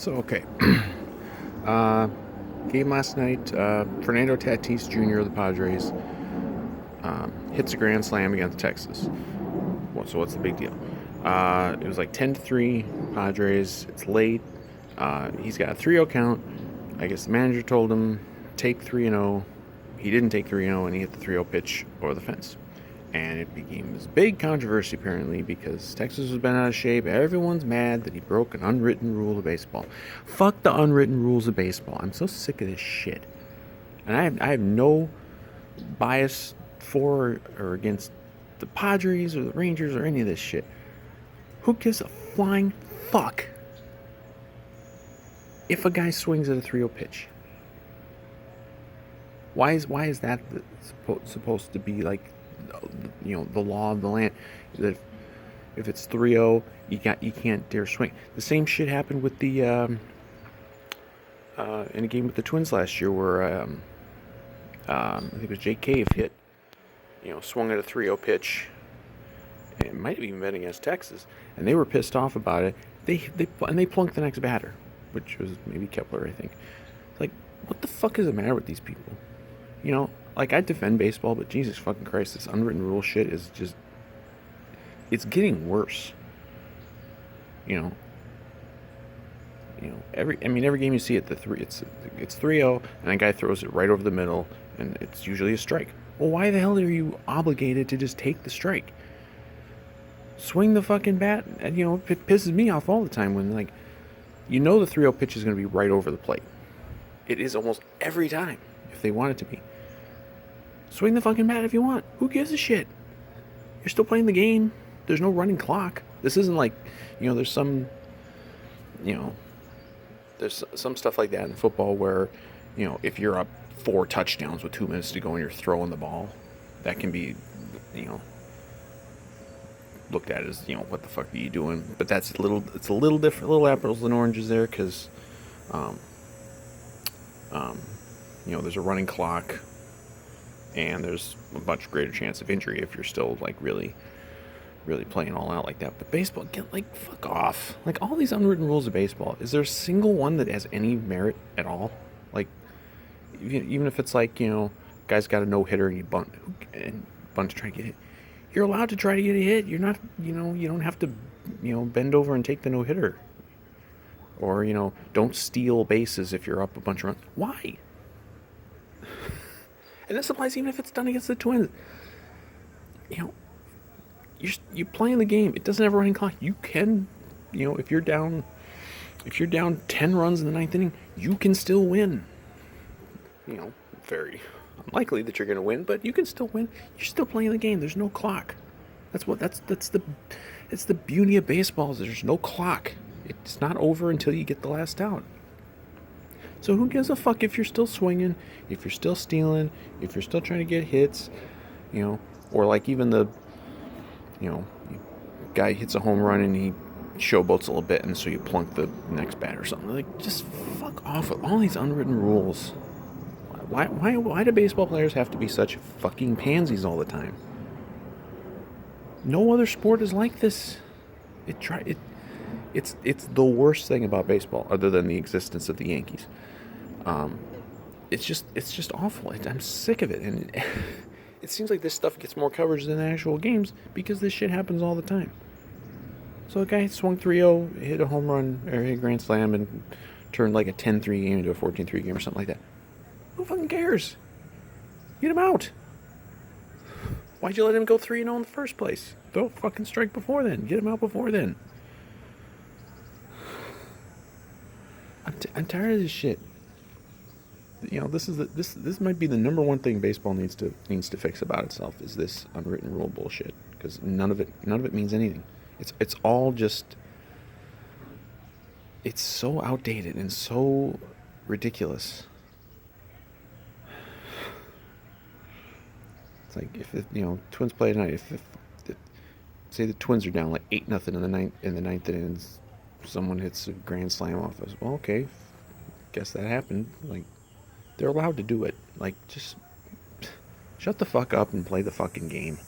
So, okay. uh, Game last night. Fernando Tatis Jr. of the Padres hits a grand slam against Texas. So what's the big deal? It was like 10-3 Padres. It's late. He's got a 3-0 count. I guess the manager told him take 3-0. He didn't take 3-0 and he hit the 3-0 pitch over the fence. And it became this big controversy apparently because Texas was bent out of shape. Everyone's mad that he broke an unwritten rule of baseball. Fuck the unwritten rules of baseball. I'm so sick of this shit. And I have no bias for or against the Padres or the Rangers or any of this shit. Who gives a flying fuck if a guy swings at a 3-0 pitch? Why is that supposed to be like, the law of the land? That if it's 3-0, you can't dare swing. The same shit happened with the in a game with the Twins last year where I think it was Jake Cave hit, swung at a 3-0 pitch. It might have even been against Texas, and they were pissed off about it. They plunked the next batter, which was maybe Kepler, I think. Like, what the fuck is the matter with these people? Like, I defend baseball, but Jesus fucking Christ, this unwritten rule shit is just, it's getting worse. Every game you see it, it's 3-0, and a guy throws it right over the middle, and it's usually a strike. Well, why the hell are you obligated to just take the strike? Swing the fucking bat, and it pisses me off all the time when the 3-0 pitch is going to be right over the plate. It is almost every time, if they want it to be. Swing the fucking bat if you want. Who gives a shit? You're still playing the game. There's no running clock. This isn't like, there's some stuff like that in football where, if you're up 4 touchdowns with 2 minutes to go and you're throwing the ball, that can be, looked at as, what the fuck are you doing? But it's a little different, little apples and oranges there, because, there's a running clock, and there's a much greater chance of injury if you're still, really, really playing all out like that. But baseball, fuck off. All these unwritten rules of baseball, is there a single one that has any merit at all? Even if it's guy's got a no-hitter and you bunt to try to get hit. You're allowed to try to get a hit. You're not, you don't have to, bend over and take the no-hitter. Or, don't steal bases if you're up a bunch of runs. Why? And this applies even if it's done against the Twins. You're playing the game. It doesn't have a running clock. You can, if you're down 10 runs in the 9th inning, you can still win. Very unlikely that you're going to win, but you can still win. You're still playing the game. There's no clock. It's the beauty of baseball. There's no clock. It's not over until you get the last out. So who gives a fuck if you're still swinging, if you're still stealing, if you're still trying to get hits, or even the, guy hits a home run and he showboats a little bit, and so you plunk the next bat or something. Just fuck off with all these unwritten rules. Why do baseball players have to be such fucking pansies all the time? No other sport is like this. It's the worst thing about baseball, other than the existence of the Yankees. It's just awful. I'm sick of it, and it seems like this stuff gets more coverage than the actual games because this shit happens all the time. So a guy swung 3-0, hit a home run or hit a grand slam, and turned a 10-3 game into a 14-3 game or something like that. Who fucking cares? Get him out. Why'd you let him go 3-0 in the first place? Throw a fucking strike before then. Get him out before then. I'm tired of this shit. This might be the number one thing baseball needs to fix about itself, is this unwritten rule bullshit, because none of it means anything. It's all just, it's so outdated and so ridiculous. It's like if Twins play tonight, if say the Twins are down 8-0 in the ninth inning, and someone hits a grand slam off us. Well, okay, guess that happened. They're allowed to do it. Just shut the fuck up and play the fucking game.